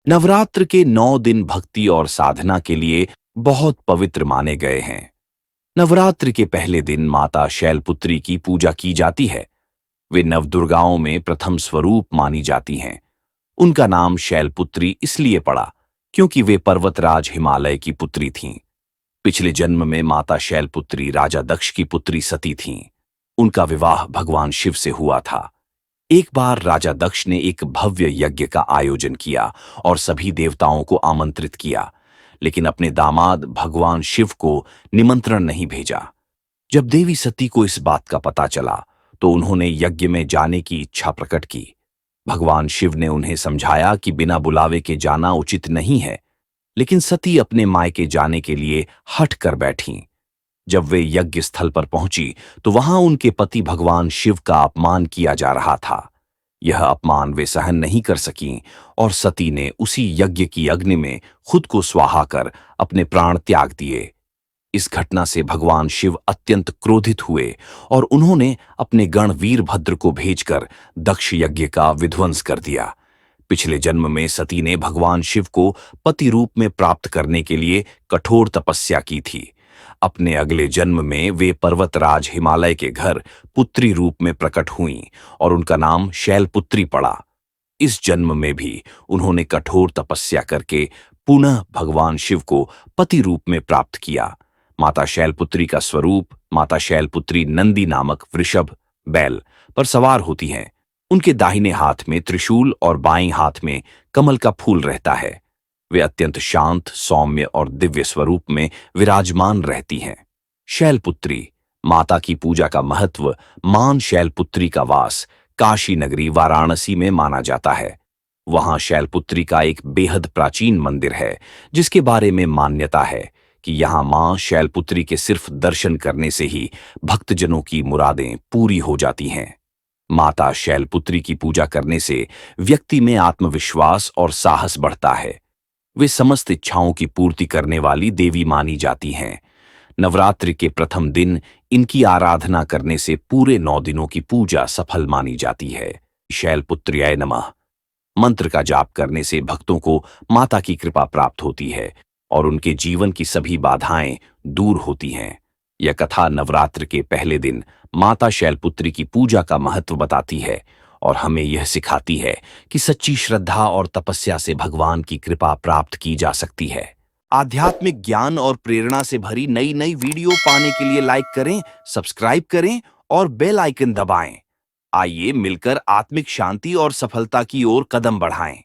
नवरात्र के 9 दिन भक्ति और साधना के लिए बहुत पवित्र माने गए हैं। नवरात्र के पहले दिन माता शैलपुत्री की पूजा की जाती है। वे नवदुर्गाओं में प्रथम स्वरूप मानी जाती हैं। उनका नाम शैलपुत्री इसलिए पड़ा क्योंकि वे पर्वतराज हिमालय की पुत्री थीं। पिछले जन्म में माता शैलपुत्री राजा दक्ष की पुत्री सती थीं। उनका विवाह भगवान शिव से हुआ था। एक बार राजा दक्ष ने एक भव्य यज्ञ का आयोजन किया और सभी देवताओं को आमंत्रित किया, लेकिन अपने दामाद भगवान शिव को निमंत्रण नहीं भेजा। जब देवी सती को इस बात का पता चला तो उन्होंने यज्ञ में जाने की इच्छा प्रकट की। भगवान शिव ने उन्हें समझाया कि बिना बुलावे के जाना उचित नहीं है, लेकिन सती अपने मायके जाने के लिए हट कर बैठीं। जब वे यज्ञ स्थल पर पहुंची तो वहां उनके पति भगवान शिव का अपमान किया जा रहा था। यह अपमान वे सहन नहीं कर सकीं और सती ने उसी यज्ञ की अग्नि में खुद को स्वाहा कर अपने प्राण त्याग दिए। इस घटना से भगवान शिव अत्यंत क्रोधित हुए और उन्होंने अपने गण वीरभद्र को भेजकर दक्ष यज्ञ का विध्वंस कर दिया। पिछले जन्म में सती ने भगवान शिव को पति रूप में प्राप्त करने के लिए कठोर तपस्या की थी। अपने अगले जन्म में वे पर्वतराज हिमालय के घर पुत्री रूप में प्रकट हुईं और उनका नाम शैलपुत्री पड़ा। इस जन्म में भी उन्होंने कठोर तपस्या करके पुनः भगवान शिव को पति रूप में प्राप्त किया। माता शैलपुत्री का स्वरूप माता शैलपुत्री नंदी नामक वृषभ बैल पर सवार होती हैं। उनके दाहिने हाथ में त्रिशूल और बाईं हाथ में कमल का फूल रहता है। वे अत्यंत शांत, सौम्य और दिव्य स्वरूप में विराजमान रहती हैं। शैलपुत्री माता की पूजा का महत्व मान शैलपुत्री का वास काशी नगरी वाराणसी में माना जाता है। वहां शैलपुत्री का एक बेहद प्राचीन मंदिर है, जिसके बारे में मान्यता है कि यहां मां शैलपुत्री के सिर्फ दर्शन करने से ही भक्तजनों की मुरादें पूरी हो जाती हैं। माता शैलपुत्री की पूजा करने से व्यक्ति में आत्मविश्वास और साहस बढ़ता है। वे समस्त इच्छाओं की पूर्ति करने वाली देवी मानी जाती हैं। नवरात्रि के प्रथम दिन इनकी आराधना करने से पूरे 9 दिनों की पूजा सफल मानी जाती है। शैलपुत्र्याय नमः मंत्र का जाप करने से भक्तों को माता की कृपा प्राप्त होती है और उनके जीवन की सभी बाधाएं दूर होती हैं। यह कथा नवरात्र के पहले दिन माता शैलपुत्री की पूजा का महत्व बताती है और हमें यह सिखाती है कि सच्ची श्रद्धा और तपस्या से भगवान की कृपा प्राप्त की जा सकती है। आध्यात्मिक ज्ञान और प्रेरणा से भरी नई नई वीडियो पाने के लिए लाइक करें, सब्सक्राइब करें और बेल आइकन दबाएं। आइए मिलकर आत्मिक शांति और सफलता की ओर कदम बढ़ाएं।